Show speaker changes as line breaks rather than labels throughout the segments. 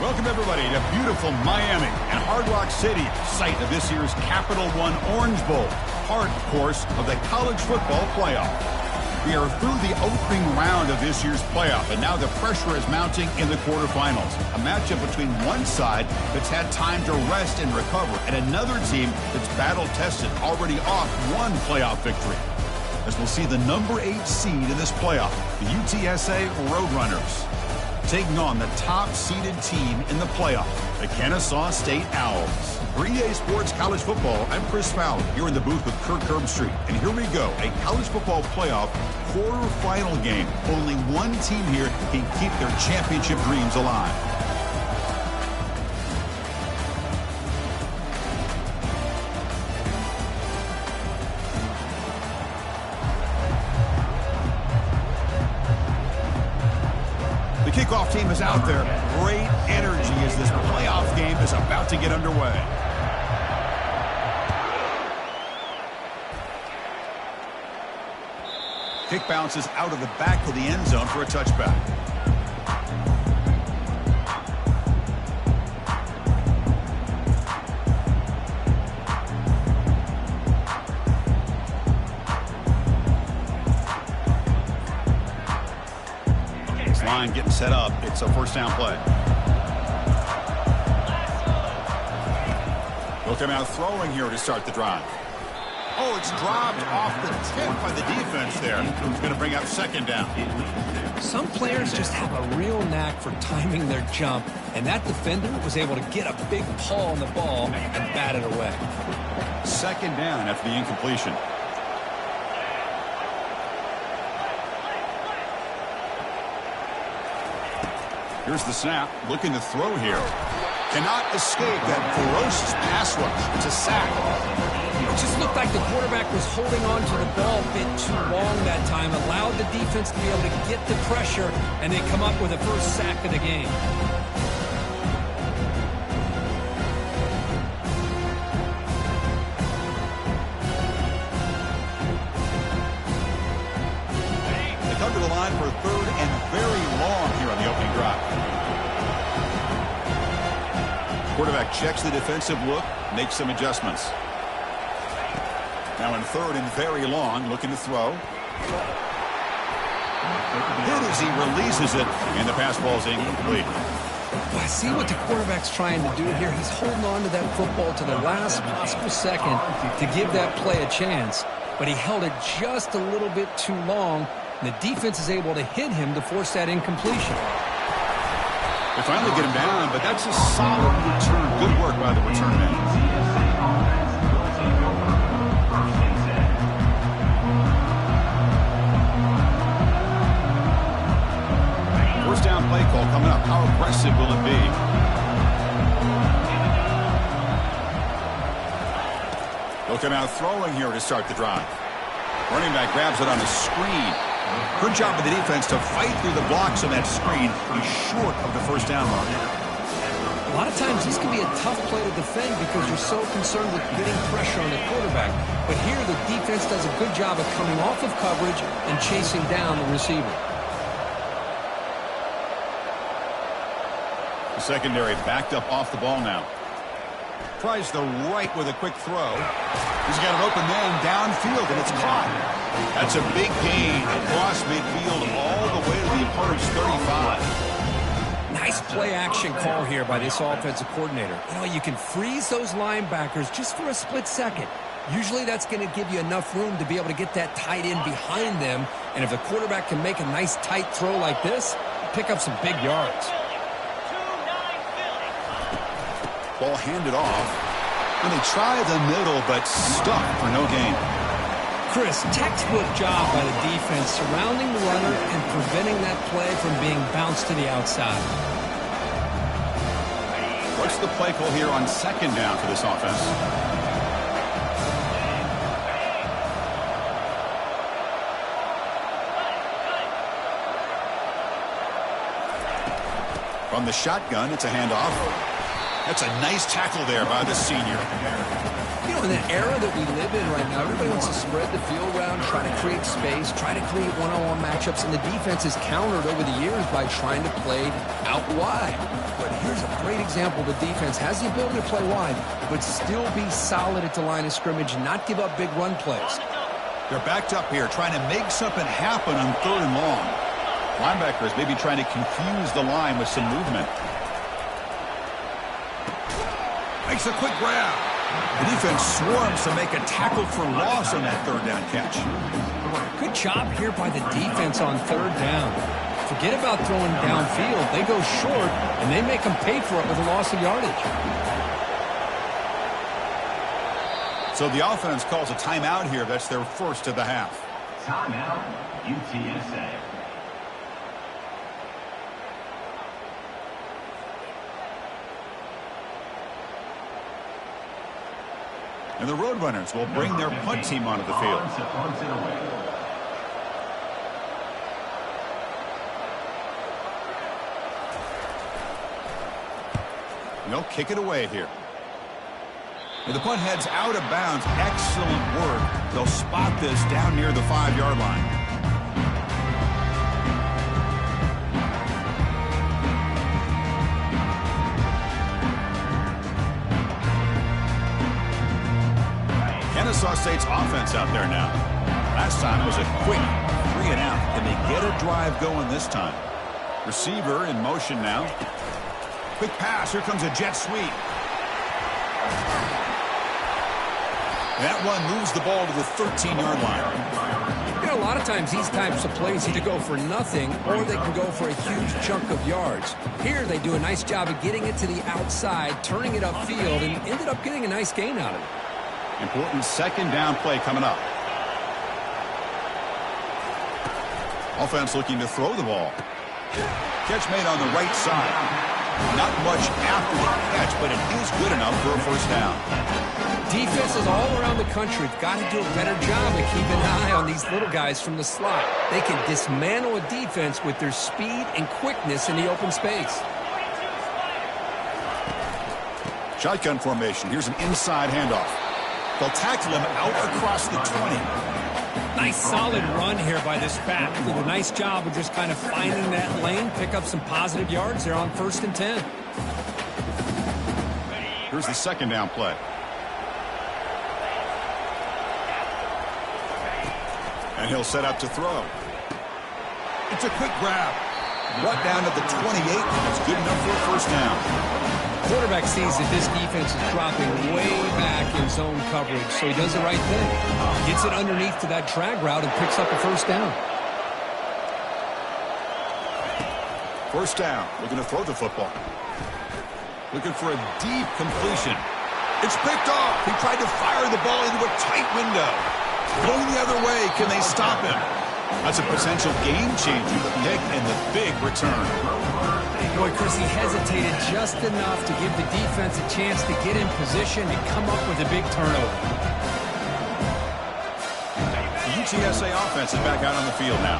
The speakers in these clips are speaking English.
Welcome, everybody, to beautiful Miami and Hard Rock City, site of this year's Capital One Orange Bowl, part, of course, of the college football playoff. We are through the opening round of this year's playoff, and now the pressure is mounting in the quarterfinals. A matchup between one side that's had time to rest and recover, and another team that's battle-tested, already off one playoff victory. As we'll see the number 8 seed in this playoff, the UTSA Roadrunners, taking on the top-seeded team in the playoff, the Kennesaw State Owls. For EA Sports College Football, I'm Chris Fowler, here in the booth with Kirk Herbstreit. And here we go, a college football playoff quarterfinal game. Only one team here can keep their championship dreams alive. Kickoff team is out there. Great energy as this playoff game is about to get underway. Kick bounces out of the back of the end zone for a touchback. Line getting set up. It's a first down play. They'll come out throwing here to start the drive. Oh, it's dropped off the tip by the defense there. It's going to bring up second down.
Some players just have a real knack for timing their jump, and that defender was able to get a big paw on the ball and bat it away.
Second down after the incompletion. Here's the snap, looking to throw here. Cannot escape that ferocious pass rush. It's a sack.
It just looked like the quarterback was holding on to the ball a bit too long that time, allowed the defense to be able to get the pressure, and they come up with the first sack of the game.
They come to the line for third and very long here on the opening drive. Quarterback checks the defensive look, makes some adjustments. Now in third and very long, looking to throw. Hit as he releases it, and the pass ball is incomplete.
Well, I see what the quarterback's trying to do here. He's holding on to that football to the last possible second to give that play a chance, but he held it just a little bit too long. The defense is able to hit him to force that incompletion.
They finally get him down, but that's a solid return. Good work by the return man. First down play call coming up. How aggressive will it be? They'll come out throwing here to start the drive. Running back grabs it on a screen. Good job of the defense to fight through the blocks on that screen. He's short of the first down mark.
A lot of times this can be a tough play to defend because you're so concerned with getting pressure on the quarterback. But here the defense does a good job of coming off of coverage and chasing down the receiver.
The secondary backed up off the ball now. Tries the right with a quick throw. He's got an open man downfield, and it's caught. That's a big gain across midfield all the way to the opponent's 35.
Nice play-action call here by this offensive coordinator. You know, you can freeze those linebackers just for a split second. Usually that's going to give you enough room to be able to get that tight end behind them. And if the quarterback can make a nice tight throw like this, pick up some big yards.
Ball handed off. And they try the middle, but stuck for no gain.
Chris, textbook job by the defense surrounding the runner and preventing that play from being bounced to the outside.
What's the play call here on second down for this offense? From the shotgun, it's a handoff. That's a nice tackle there by the senior.
You know, in the era that we live in right now, everybody wants to spread the field around, try to create space, try to create one-on-one matchups, and the defense is countered over the years by trying to play out wide. But here's a great example. The defense has the ability to play wide, but still be solid at the line of scrimmage, not give up big run plays.
They're backed up here, trying to make something happen on 3rd and long. Linebackers maybe trying to confuse the line with some movement. Makes a quick grab. The defense swarms to make a tackle for loss on that 3rd down catch.
Good job here by the defense on 3rd down. Forget about throwing downfield. They go short, and they make them pay for it with a loss of yardage.
So the offense calls a timeout here. That's their first of the half.
Timeout, UTSA.
And the Roadrunners will bring their punt team onto the field. They'll kick it away here. And the punt heads out of bounds. Excellent work. They'll spot this down near the 5-yard line. Kennesaw State's offense out there now. Last time it was a quick 3 and out. Can they get a drive going this time? Receiver in motion now. Quick pass. Here comes a jet sweep. That one moves the ball to the 13-yard line.
You know, a lot of times these types of plays either go for nothing or they can go for a huge chunk of yards. Here they do a nice job of getting it to the outside, turning it upfield, and ended up getting a nice gain out of it.
Important 2nd down play coming up. Offense looking to throw the ball. Catch made on the right side. Not much after the catch, but it is good enough for a 1st down.
Defenses all around the country have got to do a better job of keeping an eye on these little guys from the slot. They can dismantle a defense with their speed and quickness in the open space.
Shotgun formation. Here's an inside handoff. They'll tackle him out across the 20.
Nice solid run here by this back. Did a nice job of just kind of finding that lane, pick up some positive yards there on 1st and 10.
Here's the 2nd down play. And he'll set up to throw. It's a quick grab. Brought down to the 28, and it's good enough for a 1st down.
Quarterback sees that this defense is dropping way back in zone coverage, so he does the right thing. Gets it underneath to that drag route and picks up a 1st down.
1st down. Looking to throw the football. Looking for a deep completion. It's picked off. He tried to fire the ball into a tight window. Going the other way. Can they stop him? That's a potential game-changing pick and the big return.
Boy, Chris, he hesitated just enough to give the defense a chance to get in position and come up with a big turnover.
The UTSA offense is back out on the field now.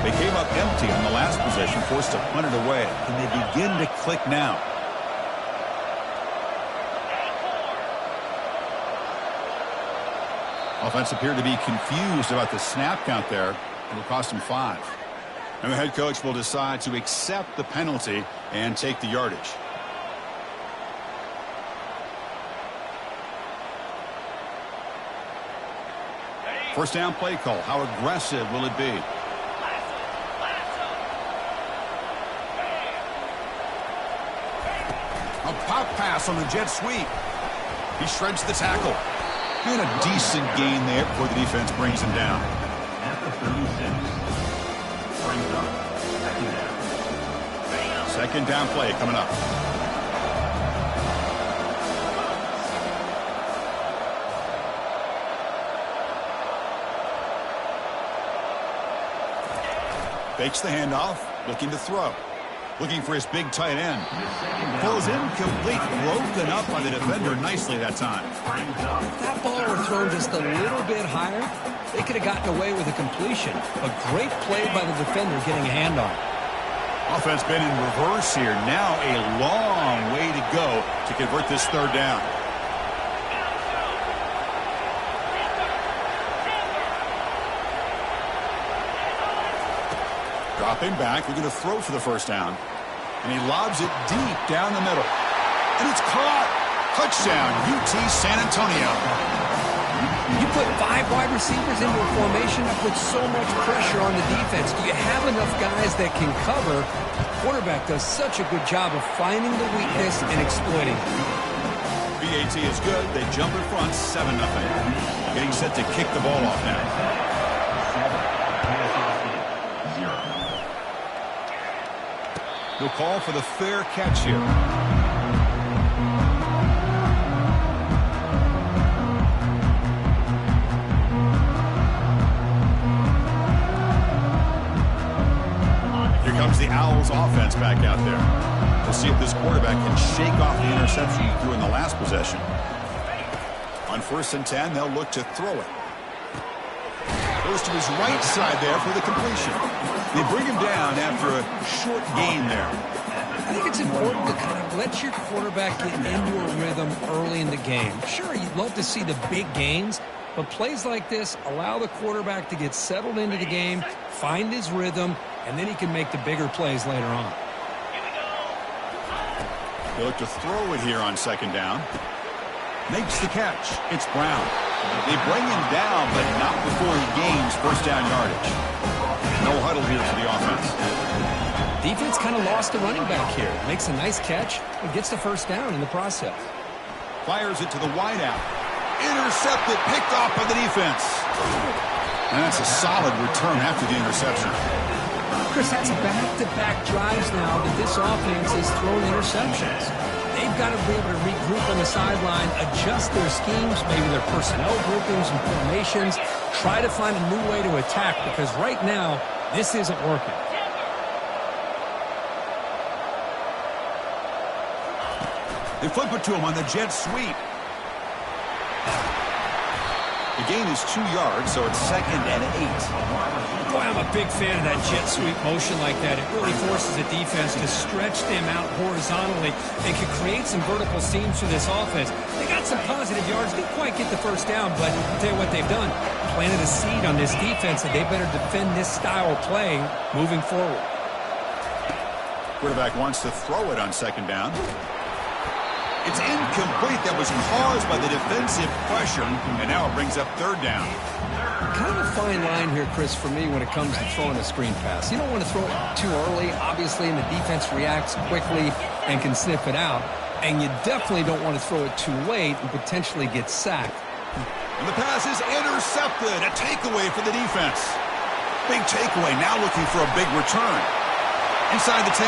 They came up empty on the last possession, forced to punt it away. Can they begin to click now? Offense appeared to be confused about the snap count there. It'll cost him 5. And the head coach will decide to accept the penalty and take the yardage. First down play call. How aggressive will it be? A pop pass on the jet sweep. He shreds the tackle. And a decent gain there before the defense brings him down.
At the 36. Brings up 2nd down.
2nd down play coming up. Fakes the handoff, looking to throw. Looking for his big tight end. Throws incomplete, broken up by the defender nicely that time.
If that ball were thrown just a little bit higher, they could have gotten away with a completion. A great play by the defender getting a hand on it.
Offense been in reverse here. Now a long way to go to convert this 3rd down. Dropping back, they're going to throw for the first down. And he lobs it deep down the middle. And it's caught. Touchdown, UT San Antonio.
You put 5 wide receivers into a formation that puts so much pressure on the defense. Do you have enough guys that can cover? Quarterback does such a good job of finding the weakness and exploiting it.
BAT is good. They jump in front 7-0. Getting set to kick the ball off now. 7, He'll call for the fair catch here. Here comes the Owls offense back out there. We'll see if this quarterback can shake off the interception he threw in the last possession. On 1st and 10, they'll look to throw it. Goes to his right side there for the completion. They bring him down after a short gain there.
I think it's important to kind of let your quarterback get into a rhythm early in the game. Sure, you'd love to see the big gains, but plays like this allow the quarterback to get settled into the game, find his rhythm, and then he can make the bigger plays later on.
They look to throw it here on 2nd down. Makes the catch. It's Brown. They bring him down, but not before he gains 1st down yardage. No huddle here for the offense.
Defense kind of lost the running back here. Makes a nice catch and gets the 1st down in the process.
Fires it to the wideout. Intercepted, picked off by the defense. And that's a solid return after the interception.
Chris, that's back-to-back drives now that this offense has thrown interceptions. They've got to be able to regroup on the sideline, adjust their schemes, maybe their personnel groupings and formations, try to find a new way to attack because right now, this isn't working.
They flip it to him on the jet sweep. The gain is 2 yards, so it's 2nd and 8.
Boy, I'm a big fan of that jet sweep motion like that. It really forces the defense to stretch them out horizontally and can create some vertical seams for this offense. They got some positive yards. Didn't quite get the 1st down, but I'll tell you what they've done. Planted a seed on this defense that they better defend this style of play moving forward.
Quarterback wants to throw it on 2nd down. It's incomplete. That was caused by the defensive pressure, and now it brings up 3rd down.
Kind of a fine line here, Chris, for me when it comes to throwing a screen pass. You don't want to throw it too early, obviously, and the defense reacts quickly and can sniff it out. And you definitely don't want to throw it too late and potentially get sacked.
And the pass is intercepted. A takeaway for the defense. Big takeaway. Now looking for a big return. Inside the 10.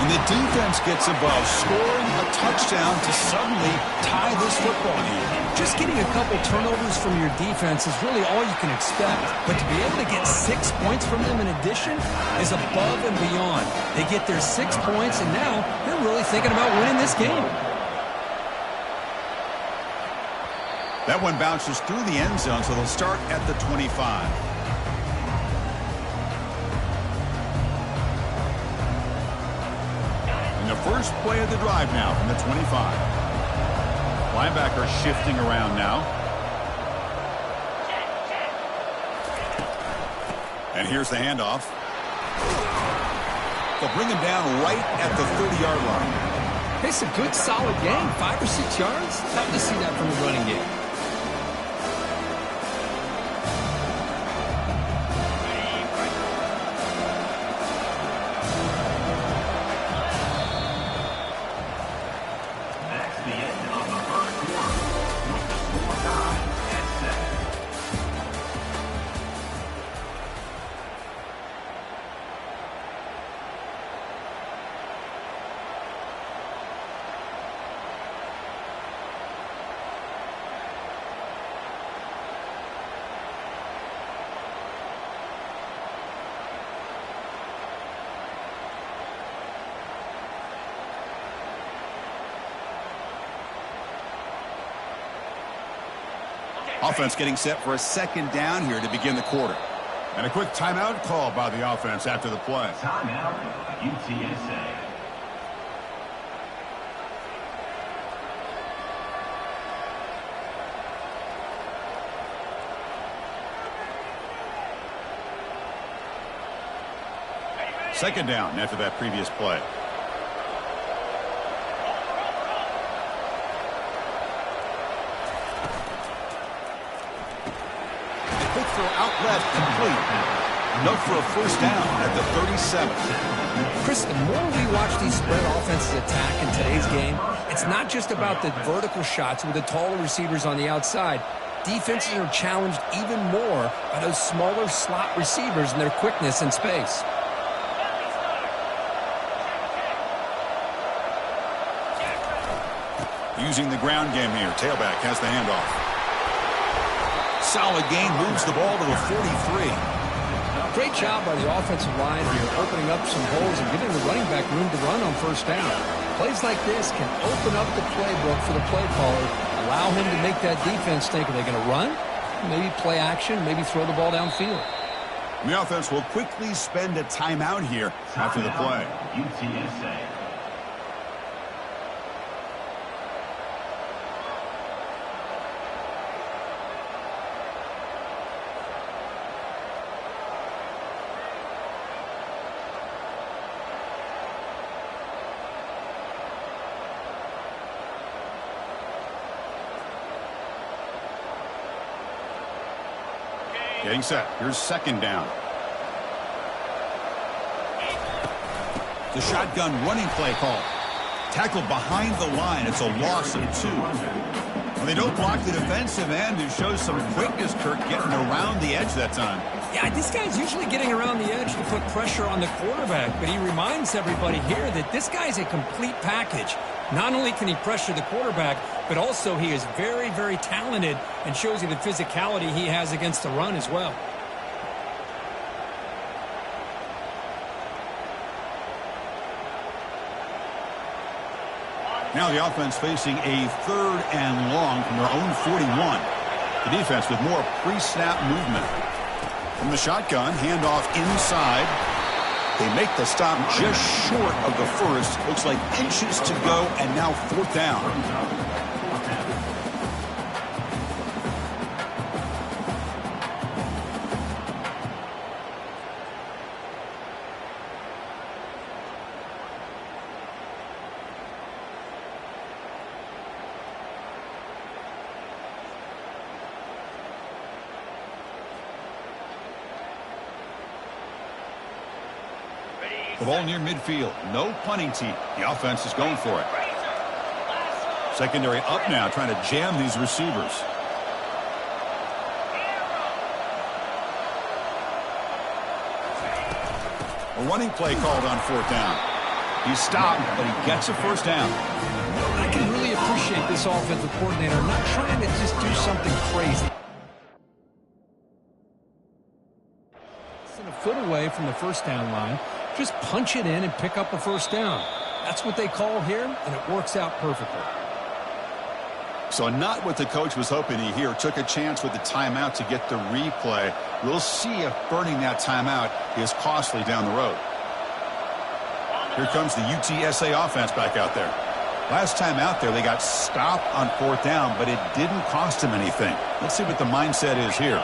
And the defense gets above, scoring a touchdown to suddenly tie this football game.
Just getting a couple turnovers from your defense is really all you can expect. But to be able to get 6 points from them in addition is above and beyond. They get their 6 points, and now they're really thinking about winning this game.
That one bounces through the end zone, so they'll start at the 25. The first play of the drive now from the 25. Linebacker shifting around now. And here's the handoff. They'll bring him down right at the 30-yard line.
It's a good, solid game. 5 or 6 yards. Tough to see that from the running game.
Offense getting set for a 2nd down here to begin the quarter. And a quick timeout call by the offense after the play.
Timeout, UTSA.
Second down after that previous play. Quick throw out left, complete. Enough for a first down at the 37.
Chris, the more we watch these spread offenses attack in today's game, it's not just about the vertical shots with the taller receivers on the outside. Defenses are challenged even more by those smaller slot receivers and their quickness in space.
Using the ground game here. Tailback has the handoff. Solid gain, moves the ball to the 43.
Great job by the offensive line here, opening up some holes and giving the running back room to run on first down. Plays like this can open up the playbook for the play caller, allow him to make that defense think, are they going to run? Maybe play action, maybe throw the ball downfield.
The offense will quickly spend a timeout here after the play.
UTSA.
Getting set. Here's second down. The shotgun running play call. Tackled behind the line. It's a loss of 2. When they don't block the defensive end, it shows some quickness, Kirk, getting around the edge that time.
Yeah, this guy's usually getting around the edge to put pressure on the quarterback, but he reminds everybody here that this guy's a complete package. Not only can he pressure the quarterback, but also he is very, very talented and shows you the physicality he has against the run as well.
Now the offense facing a 3rd and long from their own 41. The defense with more pre-snap movement. From the shotgun, handoff inside. They make the stop just short of the first. Looks like inches to go, and now 4th down. The ball near midfield. No punting team. The offense is going for it. Secondary up now, trying to jam these receivers. A running play called on 4th down. He stopped, but he gets a first down.
I can really appreciate this offensive coordinator not trying to just do something crazy. Less than a foot away from the first down line. Just punch it in and pick up a first down. That's what they call here, and it works out perfectly.
So not what the coach was hoping to hear. Took a chance with the timeout to get the replay. We'll see if burning that timeout is costly down the road. Here comes the UTSA offense back out there. Last time out there, they got stopped on 4th down, but it didn't cost them anything. Let's see what the mindset is here.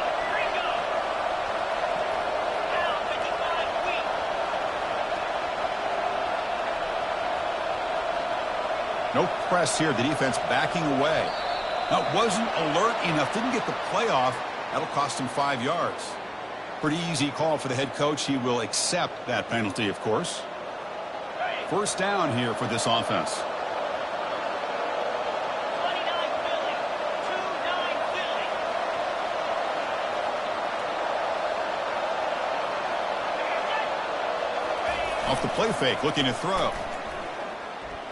No press here. The defense backing away. Now, wasn't alert enough. Didn't get the playoff. That'll cost him 5 yards. Pretty easy call for the head coach. He will accept that penalty, of course. First down here for this offense. Off the play fake, looking to throw.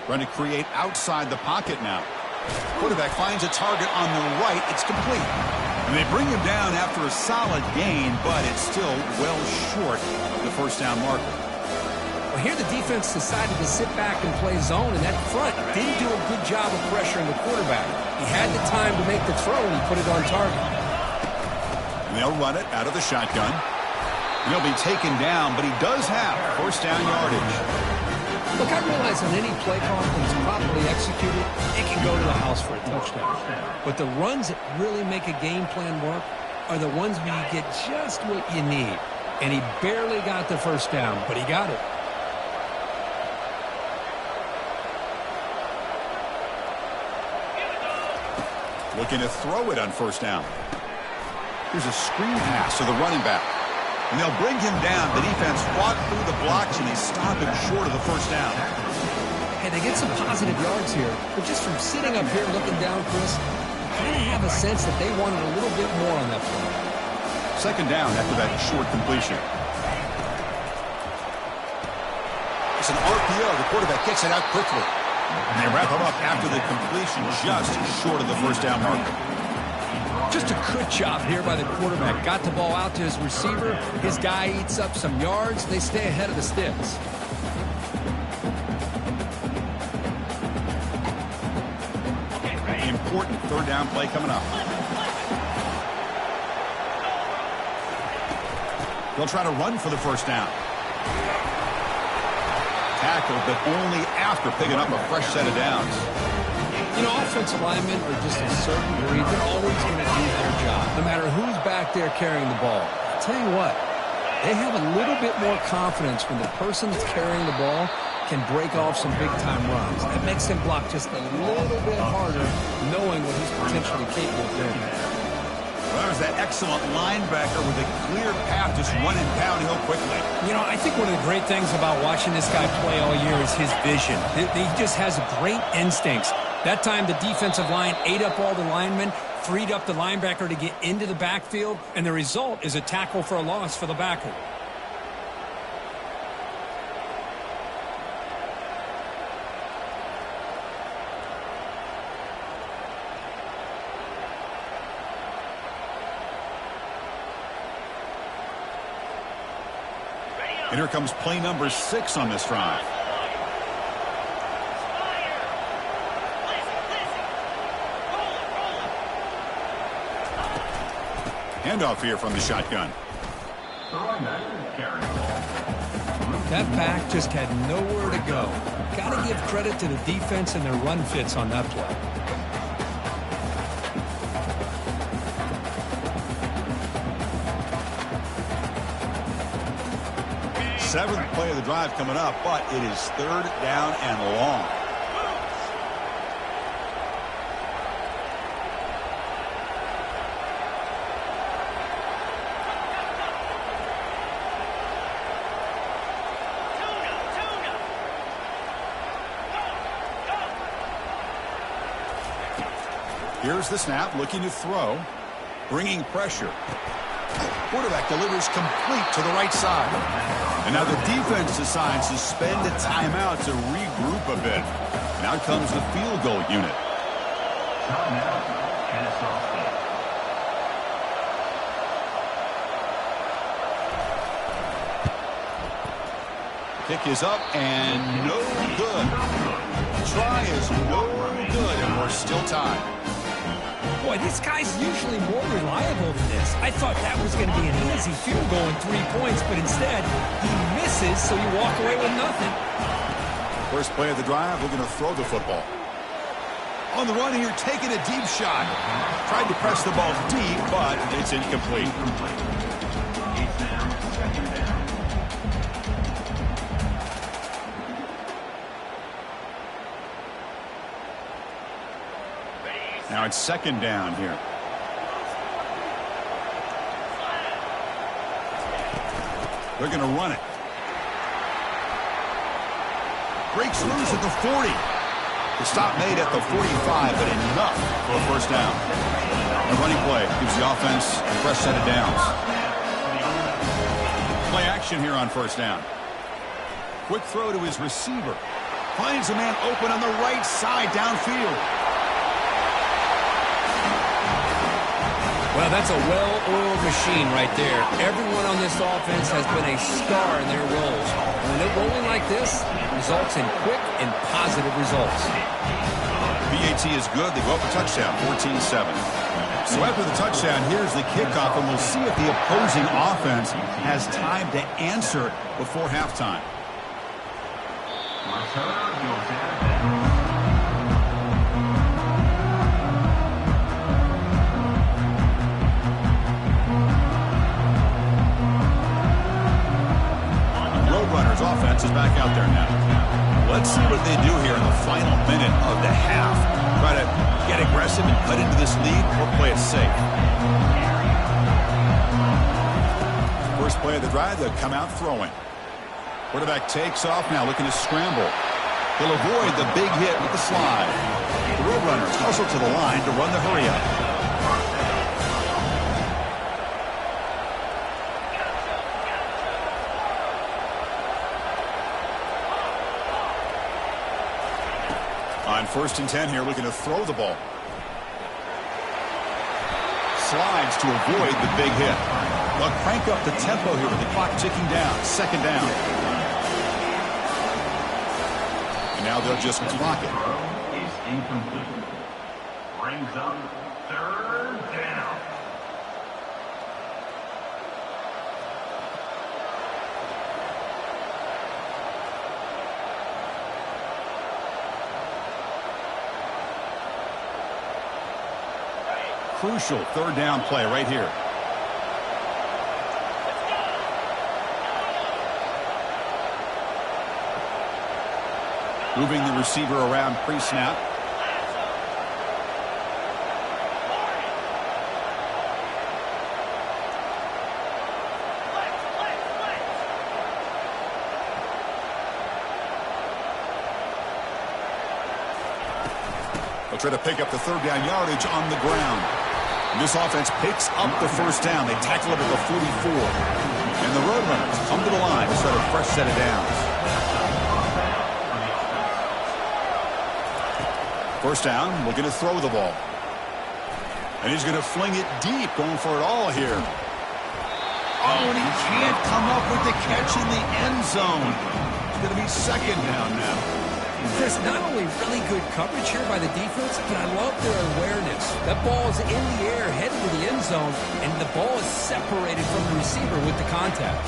Trying to create outside the pocket now. Quarterback finds a target on the right. It's complete. And they bring him down after a solid gain, but it's still well short of the first down marker.
Well, here the defense decided to sit back and play zone, and that front didn't do a good job of pressuring the quarterback. He had the time to make the throw, and he put it on target.
And they'll run it out of the shotgun. And he'll be taken down, but he does have first down yardage.
Look, I realize on any play call that's properly executed, it can go to the house for a touchdown. But the runs that really make a game plan work are the ones where you get just what you need. and he barely got the first down, but he got it.
Looking to throw it on first down. Here's a screen pass to the running back. And they'll bring him down. The defense fought through the blocks, and they stop him short of the first down.
Hey, they get some positive yards here, but just from sitting up here looking down, Chris, I kind of have a sense that they wanted a little bit more on that play.
Second down after that short completion. It's an RPO. The quarterback gets it out quickly. And they wrap him up after the completion, just short of the first down marker.
Just a good job here by the quarterback. Got the ball out to his receiver. His guy eats up some yards. They stay ahead of the sticks.
Important third down play coming up. They'll try to run for the first down. Tackled, but only after picking up a fresh set of downs.
You know, offensive linemen are just a certain breed. They're always going to do their job, no matter who's back there carrying the ball. I'll tell you what, they have a little bit more confidence when the person that's carrying the ball can break off some big-time runs. That makes him block just a little bit harder, knowing what he's potentially capable of doing.
Well, there's that excellent linebacker with a clear path just running downhill quickly.
You know, I think one of the great things about watching this guy play all year is his vision. He just has great instincts. That time, the defensive line ate up all the linemen, freed up the linebacker to get into the backfield, and the result is a tackle for a loss for the backer.
And here comes play number 6 on this drive. Handoff here from the shotgun.
That back just had nowhere to go. Got to give credit to the defense and their run fits on that play.
Seventh play of the drive coming up, but it is third down and long. Here's the snap, looking to throw, bringing pressure. Quarterback delivers complete to the right side. And now the defense decides to spend a timeout to regroup a bit. And out comes the field goal unit. Kick is up and no good. Try is no good, and we're still tied.
Boy, this guy's usually more reliable than this. I thought that was going to be an easy field goal and 3 points, but instead, he misses, so you walk away with nothing.
First play of the drive, we're going to throw the football. On the run here, taking a deep shot. Tried to press the ball deep, but it's incomplete. Now it's second down here. They're going to run it. Breaks loose at the 40. The stop made at the 45, but enough for a first down. A running play gives the offense a fresh set of downs. Play action here on first down. Quick throw to his receiver. Finds a man open on the right side downfield.
Well, that's a well-oiled machine right there. Everyone on this offense has been a star in their roles. When they're rolling like this, it results in quick and positive results.
BAT is good. They go up a touchdown, 14-7. So after the touchdown, here's the kickoff, and we'll see if the opposing offense has time to answer before halftime. is back out there now. Let's see what they do here in the final minute of the half. Try to get aggressive and cut into this lead or play it safe. First play of the drive, they'll come out throwing. Quarterback takes off now, looking to scramble. He'll avoid the big hit with the slide. The Roadrunners hustle to the line to run the hurry-up. On 1st and 10 here, looking to throw the ball. Slides to avoid the big hit. They'll crank up the tempo here with the clock ticking down. 2nd down. And now they'll just clock it.
Is incomplete. Brings up 3rd down.
Crucial 3rd down play right here. Moving the receiver around pre-snap. They'll try to pick up the 3rd down yardage on the ground. And this offense picks up the 1st down. They tackle it at the 44. And the Roadrunners come to the line to start a fresh set of downs. 1st down, looking to throw the ball. And he's going to fling it deep, going for it all here. Oh, and he can't come up with the catch in the end zone. It's going to be 2nd down now.
There's not only really good coverage here by the defense, but I love their awareness. That ball is in the air, headed to the end zone, and the ball is separated from the receiver with the contact.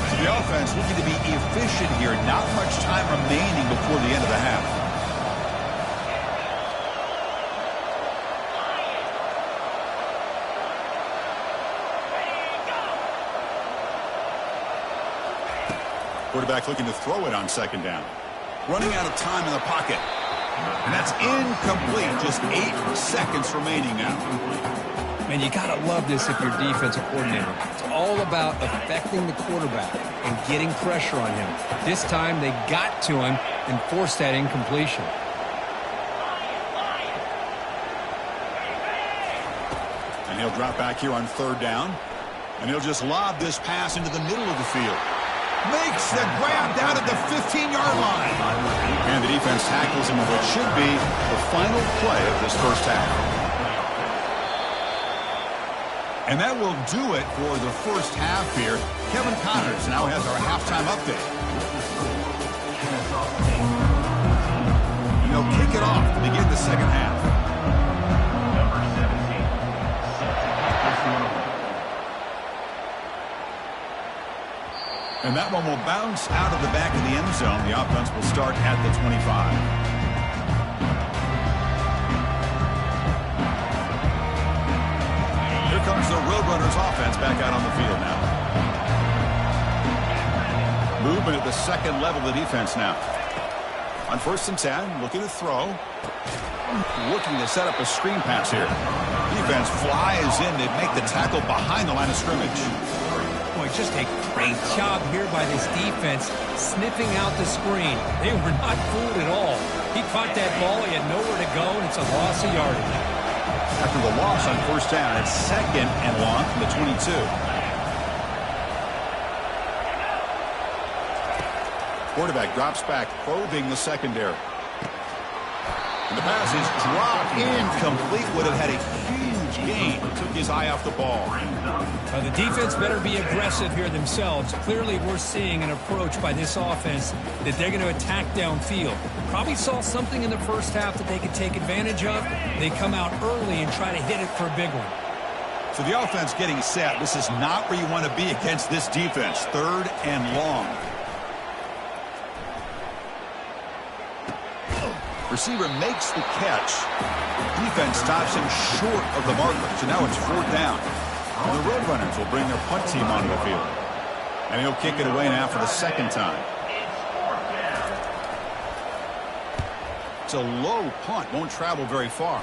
So the offense looking to be efficient here. Not much time remaining before the end of the half. Quarterback looking to throw it on 2nd down. Running out of time in the pocket. And that's incomplete. Just 8 seconds remaining now.
Man, you got to love this if you're defensive coordinator. It's all about affecting the quarterback and getting pressure on him. This time they got to him and forced that incompletion.
And he'll drop back here on 3rd down. And he'll just lob this pass into the middle of the field. Makes the grab down at the 15-yard line. And the defense tackles him with what should be the final play of this 1st half. And that will do it for the 1st half here. Kevin Connors now has our halftime update. And they'll kick it off to begin the 2nd half.
Number 17.
And that one will bounce out of the back of the end zone. The offense will start at the 25. Here comes the Roadrunners offense back out on the field now. Movement at the 2nd level of the defense now. On 1st and 10, looking to throw. Looking to set up a screen pass here. Defense flies in to make the tackle behind the line of scrimmage.
Boy, just a great job here by this defense, sniffing out the screen. They were not fooled at all. He caught that ball, he had nowhere to go, and it's a loss of yardage.
After the loss on 1st down, it's 2nd and long from the 22. Quarterback drops back, probing the secondary. And the pass is dropped incomplete. Would have had a huge gain. Took his eye off the ball.
The defense better be aggressive here themselves. Clearly, we're seeing an approach by this offense that they're going to attack downfield. Probably saw something in the 1st half that they could take advantage of. They come out early and try to hit it for a big one.
So the offense getting set. This is not where you want to be against this defense. 3rd and long. Receiver makes the catch. Defense stops him short of the marker. So now it's 4th down. And the Roadrunners will bring their punt team onto the field. And he'll kick it away now for the second time. It's a low punt, won't travel very far.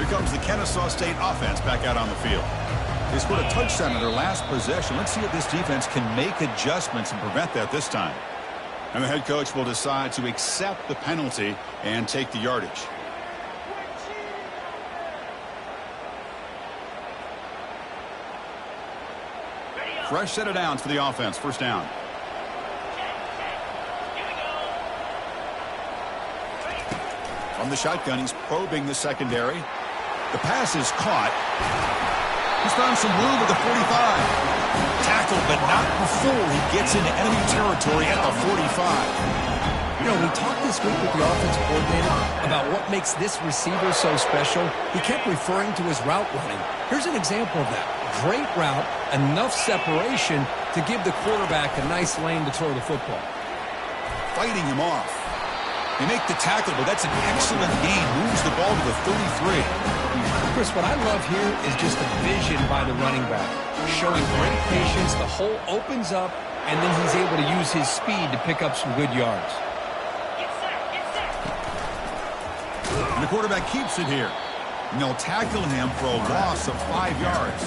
Comes the Kennesaw State offense back out on the field. They scored a touchdown in their last possession. Let's see if this defense can make adjustments and prevent that this time. And the head coach will decide to accept the penalty and take the yardage. Fresh set of downs for the offense. First down. From the shotgun, he's probing the secondary. The pass is caught. He's found some room at the 45. Tackled, but not before he gets into enemy territory at the 45.
You know, we talked this week with the offensive coordinator about what makes this receiver so special. He kept referring to his route running. Here's an example of that. Great route, enough separation to give the quarterback a nice lane to throw the football.
Fighting him off. They make the tackle, but that's an excellent gain. Moves the ball to the 33.
Chris, what I love here is just the vision by the running back. Showing great patience, the hole opens up, and then he's able to use his speed to pick up some good yards.
And the quarterback keeps it here. And they'll tackle him for a loss of 5 yards.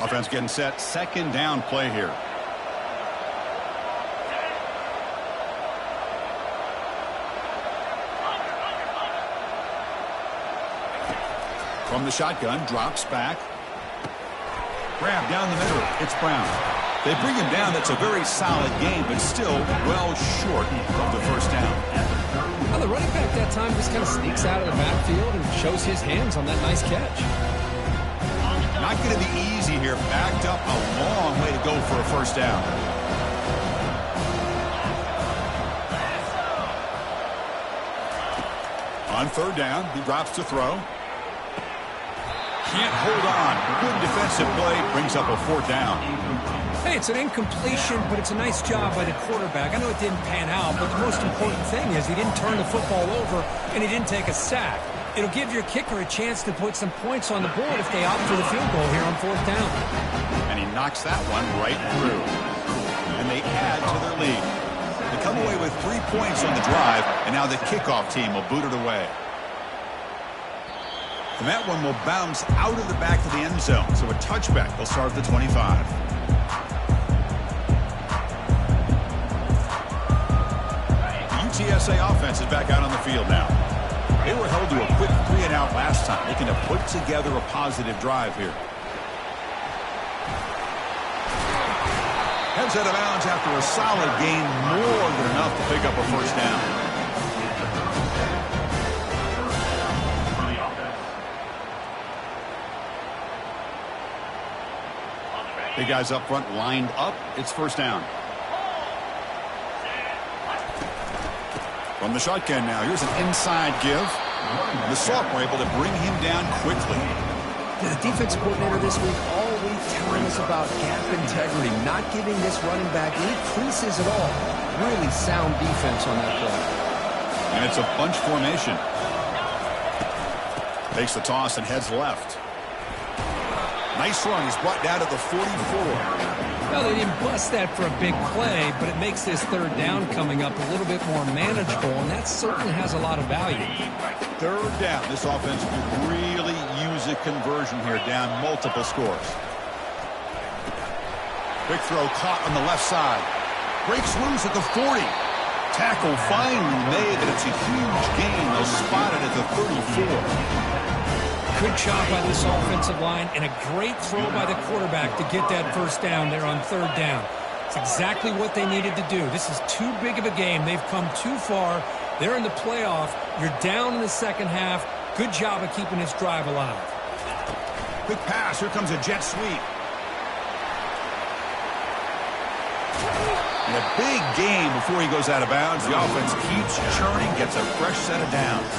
Offense getting set. Second down play here. From the shotgun, drops back. Grab down the middle. It's Brown. They bring him down. That's a very solid game, but still well short of the first down.
Well, the running back that time just kind of sneaks out of the backfield and shows his hands on that nice catch.
Not going to be easy here. Backed up a long way to go for a first down. On third down, he drops to throw. Can't hold on. Good defensive play. Brings up a fourth down.
Hey, it's an incompletion, but it's a nice job by the quarterback. I know it didn't pan out, but the most important thing is he didn't turn the football over and he didn't take a sack. It'll give your kicker a chance to put some points on the board if they opt for the field goal here on fourth down.
And he knocks that one right through. And they add to their lead. They come away with 3 points on the drive, and now the kickoff team will boot it away. And that one will bounce out of the back of the end zone. So a touchback will start at the 25. UTSA offense is back out on the field now. They were held to a quick 3-and-out last time, looking to put together a positive drive here. Heads out of bounds after a solid gain, more than enough to pick up a first down. Big guys up front lined up. It's first down. From the shotgun now. Here's an inside give. The Sauk were able to bring him down quickly.
The defense coordinator this week all week telling us about gap integrity, not giving this running back any creases at all. Really sound defense on that play.
And it's a bunch formation. Takes the toss and heads left. Nice run. He's brought down to the 44.
Well, they didn't bust that for a big play, but it makes this third down coming up a little bit more manageable, and that certainly has a lot of value.
Third down. This offense could really use a conversion here, down multiple scores. Big throw caught on the left side. Breaks loose at the 40. Tackle finally made, and it's a huge gain. They'll spot it at the 34.
Good job by this offensive line and a great throw by the quarterback to get that first down there on third down. It's exactly what they needed to do. This is too big of a game. They've come too far. They're in the playoff. You're down in the second half. Good job of keeping this drive alive.
Quick pass. Here comes a jet sweep. And a big gain before he goes out of bounds. The offense keeps churning, gets a fresh set of downs.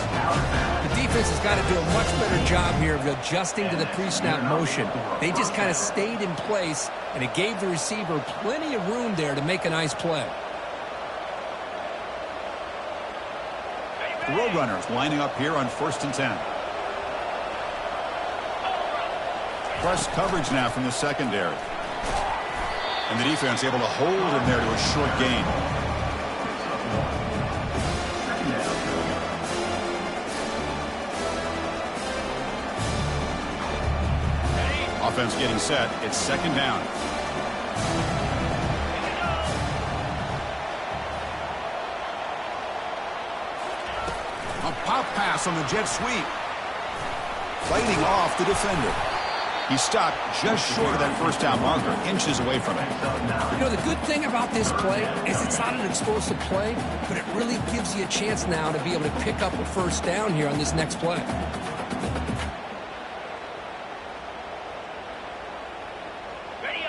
The defense has got to do a much better job here of adjusting to the pre-snap motion. They just kind of stayed in place, and it gave the receiver plenty of room there to make a nice play.
The Roadrunners lining up here on 1st and 10. Press coverage now from the secondary. And the defense able to hold him there to a short gain. Offense getting set. It's 2nd down. A pop pass on the jet sweep. Fighting off the defender. He stopped just short of that 1st down marker, inches away from it.
You know, the good thing about this play is it's not an explosive play, but it really gives you a chance now to be able to pick up a 1st down here on this next play.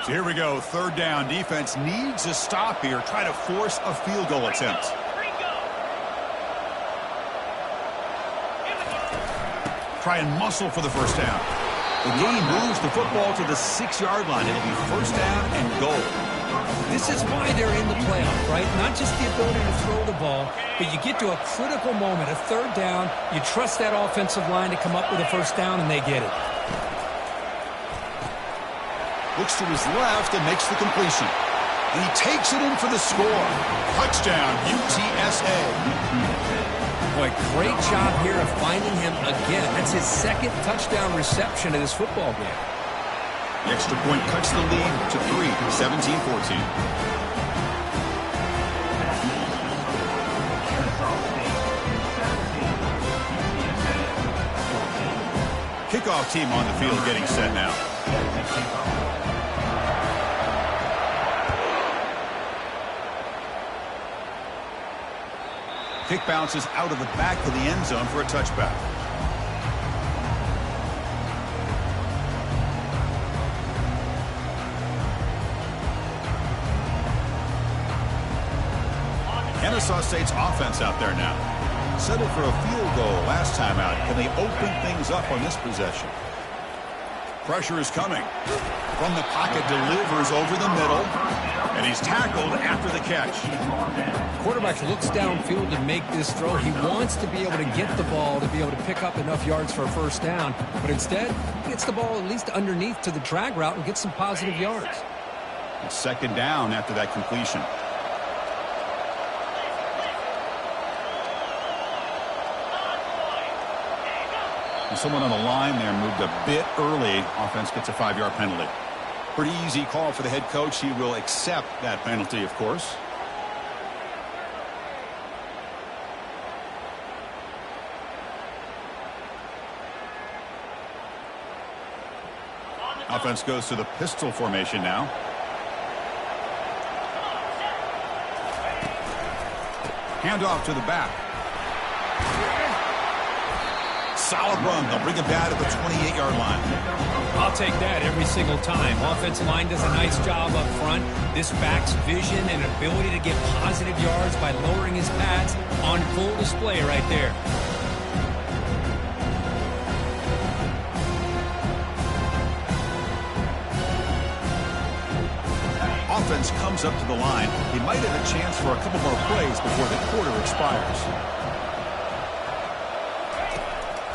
So here we go, 3rd down. Defense needs a stop here, try to force a field goal attempt. Try and muscle for the 1st down. The game moves the football to the 6-yard line. It'll be 1st down and goal.
This is why they're in the playoff, right? Not just the ability to throw the ball, but you get to a critical moment, a 3rd down. You trust that offensive line to come up with a 1st down, and they get it.
Looks to his left and makes the completion. And he takes it in for the score. Touchdown, UTSA.
Boy, great job here of finding him again. That's his 2nd touchdown reception in this football game.
The extra point cuts the lead to 3, 17-14. Kickoff team on the field getting set now. Kick bounces out of the back of the end zone for a touchback. Kennesaw State's offense out there now. Settled for a field goal last time out. Can they open things up on this possession? Pressure is coming. From the pocket, delivers over the middle. And he's tackled after the catch.
Quarterback looks downfield to make this throw. He wants to be able to get the ball to be able to pick up enough yards for a 1st down. But instead, he gets the ball at least underneath to the drag route and gets some positive yards.
It's 2nd down after that completion. And someone on the line there moved a bit early. Offense gets a 5-yard penalty. Pretty easy call for the head coach. He will accept that penalty, of course. Offense goes to the pistol formation now. Handoff to the back. Solid run. They'll bring it back at the 28-yard line.
I'll take that every single time. Offensive line does a nice job up front. This back's vision and ability to get positive yards by lowering his pads on full display right there.
Offense comes up to the line. He might have a chance for a couple more plays before the quarter expires.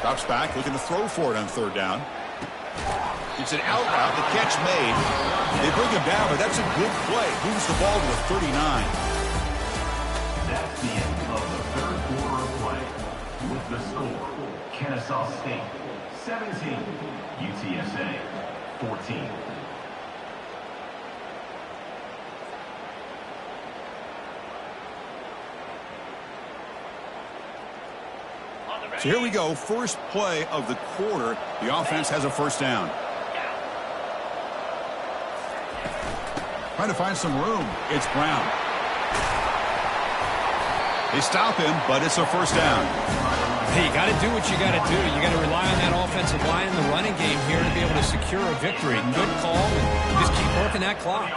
Drops back, looking to throw for it on 3rd down. It's an out route, the catch made. They bring him down, but that's a good play. Moves the ball to a 39.
That's the end of the 3rd quarter of play. With the score, Kennesaw State 17, UTSA 14.
So here we go, first play of the quarter. The offense has a 1st down. Trying to find some room. It's Brown. They stop him, but it's a 1st down.
Hey, you got to do what you got to do. You got to rely on that offensive line in the running game here to be able to secure a victory. Good call, and just keep working that clock.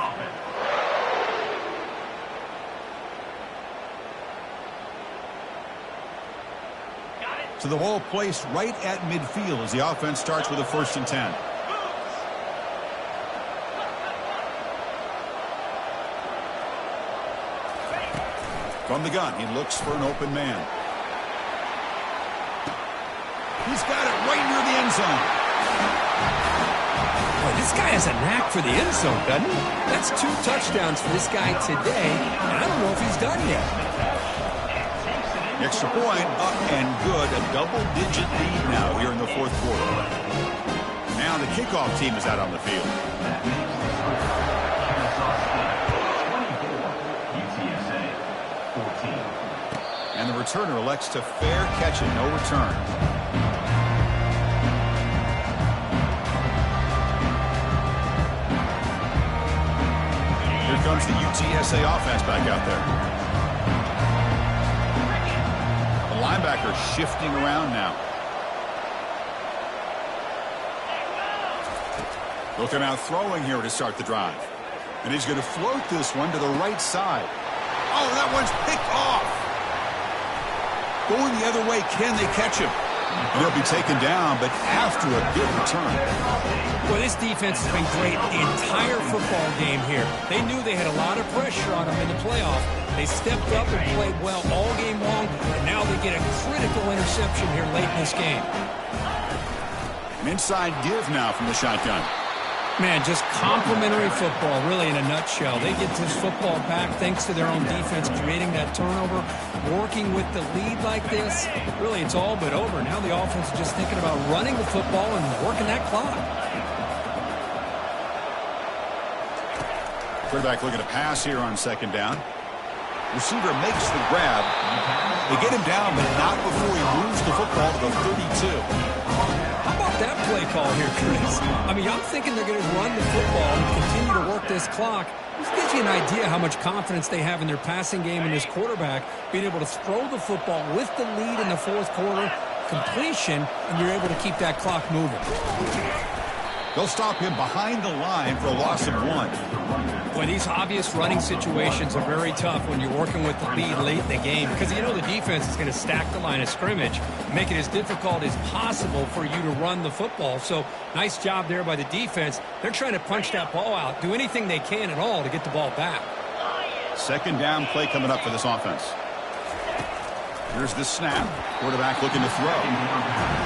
So the ball placed right at midfield as the offense starts with a 1st and 10. From the gun, he looks for an open man. He's got it right near the end zone.
Boy, this guy has a knack for the end zone, doesn't he? That's 2 touchdowns for this guy today, and I don't know if he's done yet.
Extra point, up and good. A double-digit lead now here in the 4th quarter. Now the kickoff team is out on the field. And the returner elects to fair catch and no return. Here comes the UTSA offense back out there. The linebacker shifting around now. Looking out throwing here to start the drive. And he's going to float this one to the right side. Oh, that one's picked off. Going the other way, can they catch him? And he'll be taken down, but after a good return.
Well, this defense has been great the entire football game here. They knew they had a lot of pressure on them in the playoff. They stepped up and played well all game long, and now they get a critical interception here late in this game.
An inside give now from the shotgun.
Man, just complimentary football, really, in a nutshell. They get this football back thanks to their own defense, creating that turnover, working with the lead like this. Really, it's all but over. Now the offense is just thinking about running the football and working that clock.
Quarterback looking to pass here on 2nd down. Receiver makes the grab. They get him down, but not before he moves the football to the 32.
How about that play call here, Chris? I mean, I'm thinking they're going to run the football and continue to work this clock. This gives you an idea how much confidence they have in their passing game and this quarterback being able to throw the football with the lead in the 4th quarter, completion, and you're able to keep that clock moving.
They'll stop him behind the line for a loss of 1.
Boy, these obvious running situations are very tough when you're working with the lead late in the game because you know the defense is going to stack the line of scrimmage, make it as difficult as possible for you to run the football. So nice job there by the defense. They're trying to punch that ball out, do anything they can at all to get the ball back.
2nd down play coming up for this offense. Here's the snap. Quarterback looking to throw.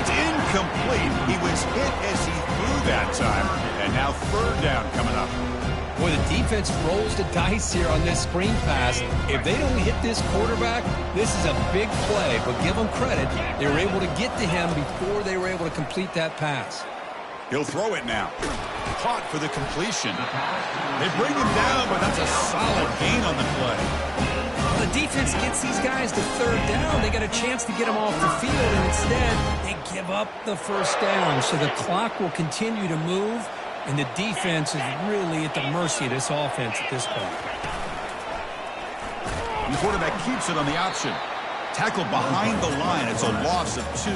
It's incomplete. He was hit as he threw that time. And now 3rd down coming up.
Boy, the defense rolls the dice here on this screen pass. If they don't hit this quarterback, this is a big play. But give them credit. They were able to get to him before they were able to complete that pass.
He'll throw it now. Caught for the completion. They bring him down, but that's a solid gain on the play.
The defense gets these guys to 3rd down. They got a chance to get them off the field, and instead they give up the 1st down. So the clock will continue to move, and the defense is really at the mercy of this offense at this point.
And the quarterback keeps it on the option. Tackled behind the line. It's a loss of 2.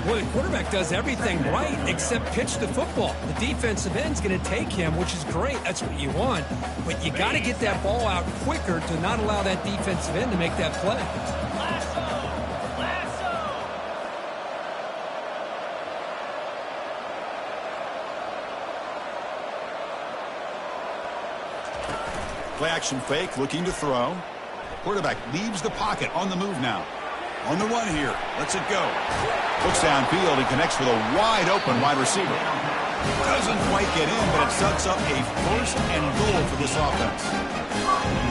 Well, the quarterback does everything right except pitch the football. The defensive end's going to take him, which is great. That's what you want. But you got to get that ball out quicker to not allow that defensive end to make that play.
Play action fake, looking to throw. Quarterback leaves the pocket, on the move now. On the run here, lets it go. Looks downfield and connects with a wide-open wide receiver. Doesn't quite get in, but it sets up a 1st and goal for this offense.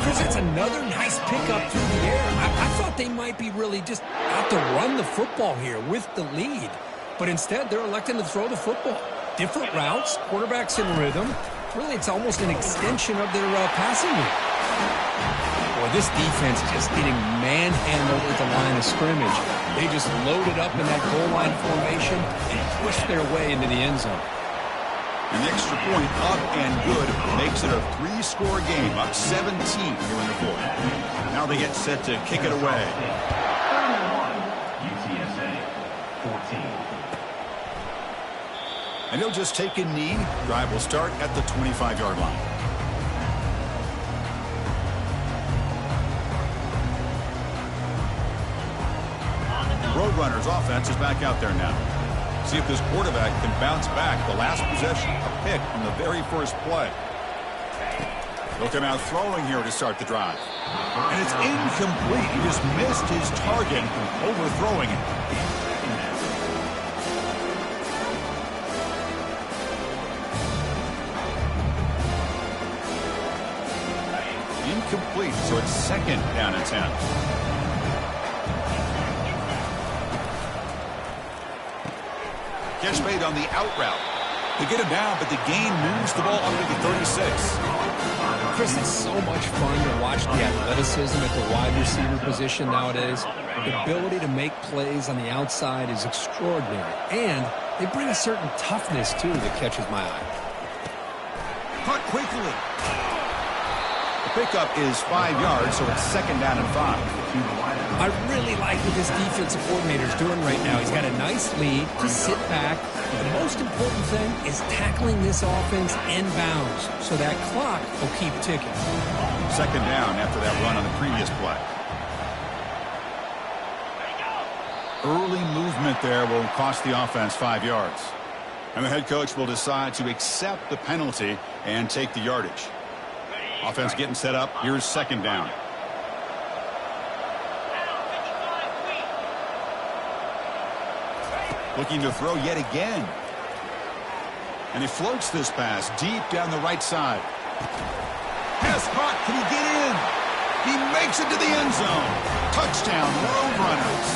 Chris, that's another nice pickup through the air. I thought they might be really just out to run the football here with the lead. But instead, they're electing to throw the football. Different routes, quarterbacks in rhythm. Really, it's almost an extension of their passing game. Boy, this defense is just getting manhandled at the line of scrimmage. They just loaded up in that goal line formation and pushed their way into the end zone.
An extra point up and good makes it a 3-score game, up 17 here in the 4th. Now they get set to kick it away.
UTSA. 14.
And he'll just take a knee. Drive will start at the 25-yard line. Roadrunners offense is back out there now. See if this quarterback can bounce back. The last possession, a pick on the very first play. He'll come out throwing here to start the drive. And it's incomplete. He just missed his target, overthrowing it. Incomplete, so it's second down and 10. Catch made on the out route. They get him down, but the gain moves the ball under the 36.
Chris, it's so much fun to watch the athleticism at the wide receiver position nowadays. The ability to make plays on the outside is extraordinary. And they bring a certain toughness, too, that catches my eye.
Caught quickly. The pickup is 5 yards, so it's second down and 5.
I really like what this defensive coordinator is doing right now. He's got a nice lead to sit back. The most important thing is tackling this offense inbounds so that clock will keep ticking.
Second down after that run on the previous play. Early movement there will cost the offense 5 yards. And the head coach will decide to accept the penalty and take the yardage. Offense getting set up. Here's second down. Looking to throw yet again. And he floats this pass deep down the right side. Pass caught. Can he get in? He makes it to the end zone. Touchdown, Roadrunners.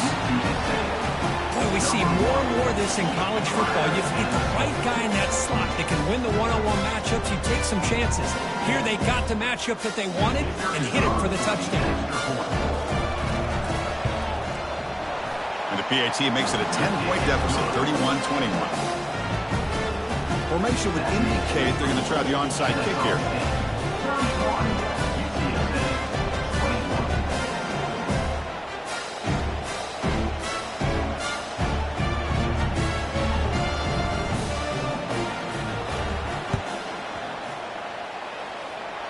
Boy, we see more and more of this in college football. You get the right guy in that slot that can win the one-on-one matchups. You take some chances. Here they got the matchup that they wanted and hit it for the touchdown.
And the PAT makes it a 10-point deficit, 31-21. Formation would indicate they're going to try the onside kick here.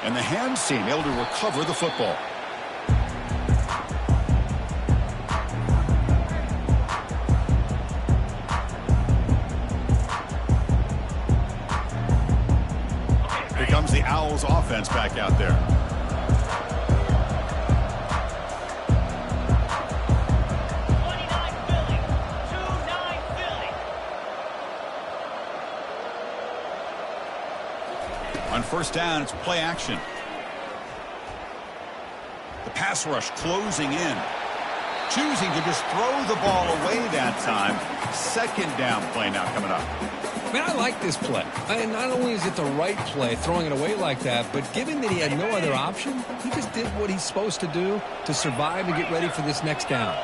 And the hands team able to recover the football. Here comes the Owls offense back out there. On first down, it's play action. The pass rush closing in. Choosing to just throw the ball away that time. Second down play now coming up.
Man, I like this play. And not only is it the right play, throwing it away like that, but given that he had no other option, he just did what he's supposed to do to survive and get ready for this next down.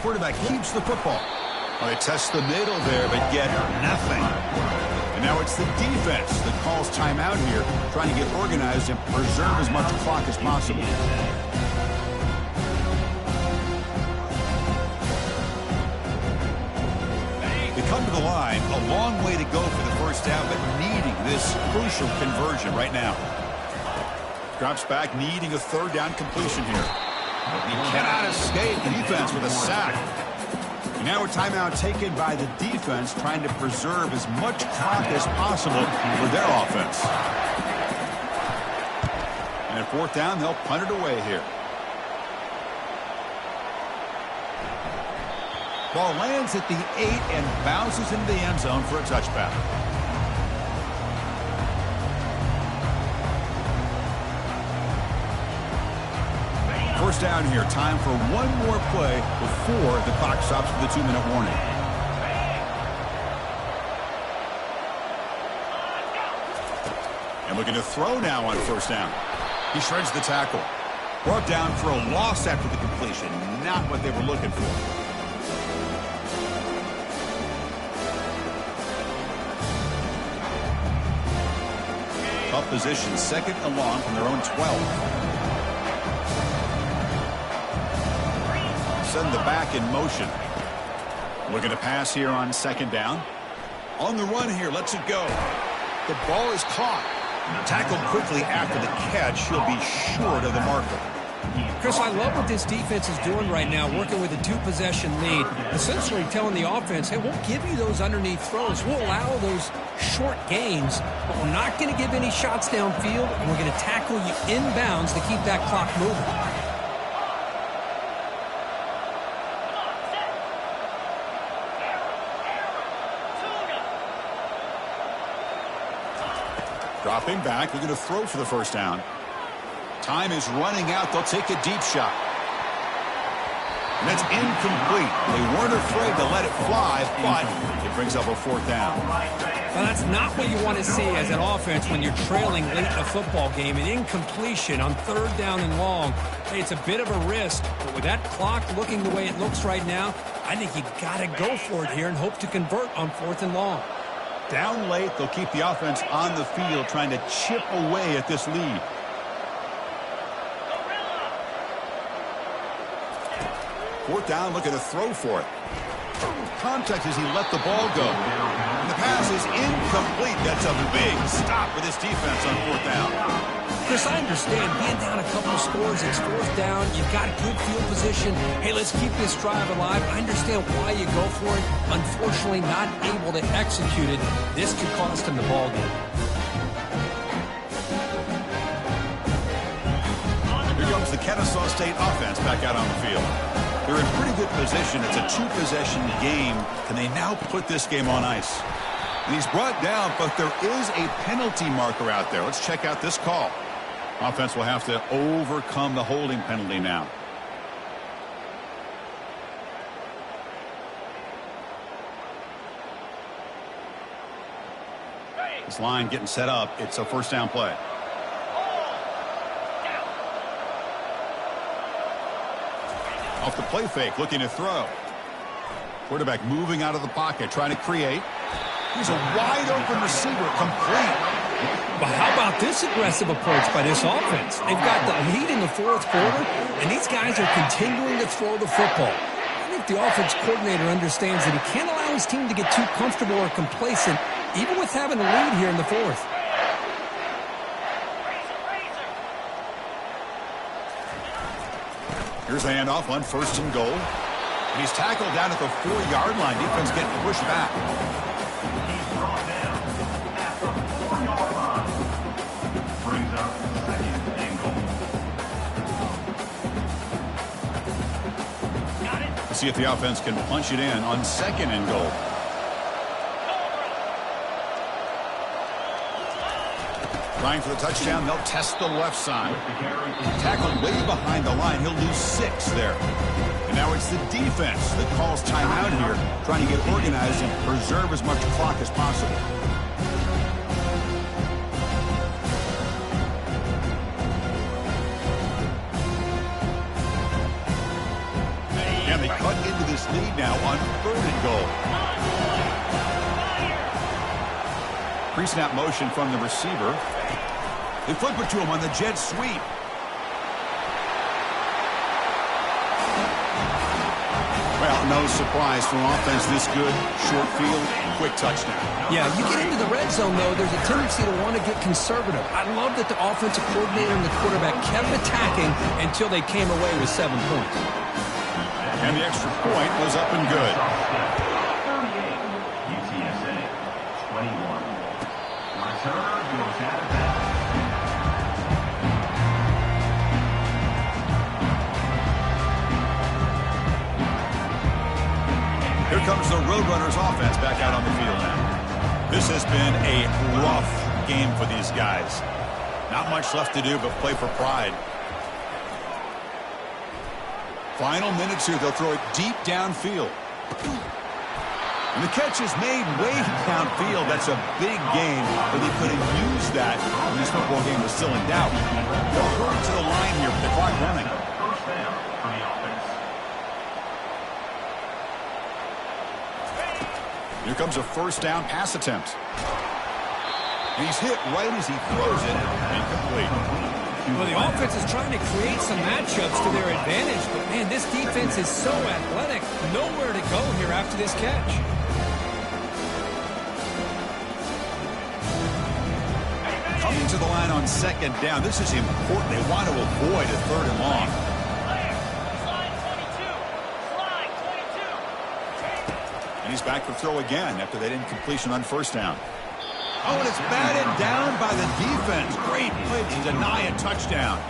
Quarterback keeps the football. Well, they test the middle there, but get nothing. And now it's the defense that calls timeout here, trying to get organized and preserve as much clock as possible. They come to the line, a long way to go for the first down, but needing this crucial conversion right now. Drops back, needing a third down completion here. He cannot escape the defense with a sack. And now a timeout taken by the defense, trying to preserve as much clock as possible for their offense. And at fourth down, they'll punt it away here. Ball lands at the 8 and bounces into the end zone for a touchback. First down here. Time for one more play before the clock stops for the 2-minute warning. And looking to throw now on first down. He shreds the tackle. Brought down for a loss after the completion. Not what they were looking for. Tough position, second and long from their own 12. send the back in motion. Looking to pass here on second down. On the run here, lets it go. The ball is caught. Tackled quickly after the catch. He'll be short of the marker.
Chris, I love what this defense is doing right now, working with a two-possession lead, essentially telling the offense, hey, we'll give you those underneath throws. We'll allow those short gains, but we're not going to give any shots downfield, and we're going to tackle you inbounds to keep that clock moving.
Dropping back, looking to throw for the first down. Time is running out. They'll take a deep shot. And that's incomplete. They weren't afraid to let it fly, but it brings up a fourth down.
Well, that's not what you want to see as an offense when you're trailing late in a football game. An incompletion on third down and long. Hey, it's a bit of a risk, but with that clock looking the way it looks right now, I think you got to go for it here and hope to convert on fourth and long.
Down late, they'll keep the offense on the field trying to chip away at this lead. Fourth down, looking to throw for it. Contact as he let the ball go. And the pass is incomplete. That's a big stop for this defense on fourth down.
Chris, I understand being down a couple of scores, it's fourth down, you've got good field position. Hey, let's keep this drive alive. I understand why you go for it. Unfortunately, not able to execute it. This could cost him the ball game.
Here comes the Kennesaw State offense back out on the field. They're in pretty good position. It's a two-possession game. Can they now put this game on ice? And he's brought down, but there is a penalty marker out there. Let's check out this call. Offense will have to overcome the holding penalty now. This line getting set up. It's a first down play. Off the play fake, looking to throw. Quarterback moving out of the pocket, trying to create. He's a wide open receiver, complete.
But how about this aggressive approach by this offense? They've got the lead in the fourth quarter, and these guys are continuing to throw the football. I think the offense coordinator understands that he can't allow his team to get too comfortable or complacent, even with having a lead here in the fourth.
Here's the handoff on first and goal. And he's tackled down at the 4-yard line. Defense getting pushed back.
He's brought down at the 4-yard line. Brings up second and goal. Got it.
Let's see if the offense can punch it in on second and goal. Trying for the touchdown, they'll test the left side. Tackled way behind the line. He'll lose 6 there. And now it's the defense that calls timeout here, trying to get organized and preserve as much clock as possible. And they cut into this lead now on third and goal. Pre-snap motion from the receiver. They flip it to him on the jet sweep. Well, no surprise from offense this good. Short field, quick touchdown.
Yeah, you get into the red zone, though, there's a tendency to want to get conservative. I love that the offensive coordinator and the quarterback kept attacking until they came away with 7 points.
And the extra point was up and good.
38, UTSA, 21. Return goes out of bounds.
Here comes the Roadrunners offense back out on the field now. This has been a rough game for these guys. Not much left to do but play for pride. Final minutes here. They'll throw it deep downfield. And the catch is made way downfield. That's a big gain, but they couldn't use that when this football game was still in doubt. They'll hurry to the line here with the clock running.
First down for the offense.
Here comes a first down pass attempt. And he's hit right as he throws it. Incomplete.
Well, the offense is trying to create some matchups to their advantage, but man, this defense is so athletic. Nowhere to go here after this catch.
Coming to the line on second down. This is important. They want to avoid a third and long. And he's back for throw again after that incompletion on first down. Oh, and it's batted down by the defense. Great play to deny a touchdown.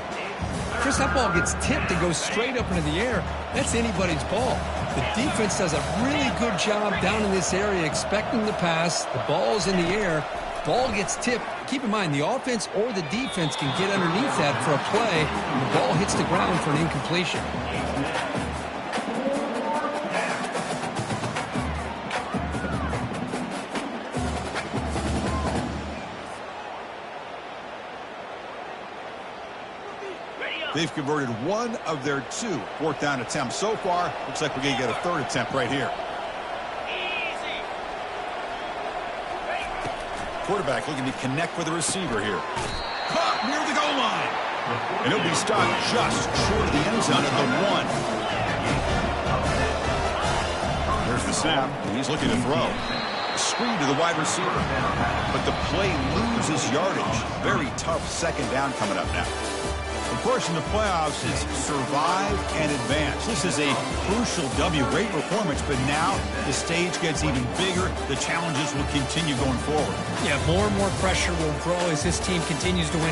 Chris, that ball gets tipped and goes straight up into the air. That's anybody's ball. The defense does a really good job down in this area expecting the pass. The ball's in the air. Ball gets tipped. Keep in mind, the offense or the defense can get underneath that for a play, and the ball hits the ground for an incompletion.
They've converted one of their 2 fourth down attempts so far. Looks like we're going to get a third attempt right here. Quarterback looking to connect with the receiver here. Caught near the goal line. And he'll be stopped just short of the end zone at the 1. There's the snap. And he's looking to throw. Screen to the wide receiver. But the play loses yardage. Very tough second down coming up now. Of course, in the playoffs, it's survive and advance. This is a crucial W. Great performance, but now the stage gets even bigger. The challenges will continue going forward.
Yeah, more and more pressure will grow as this team continues to win.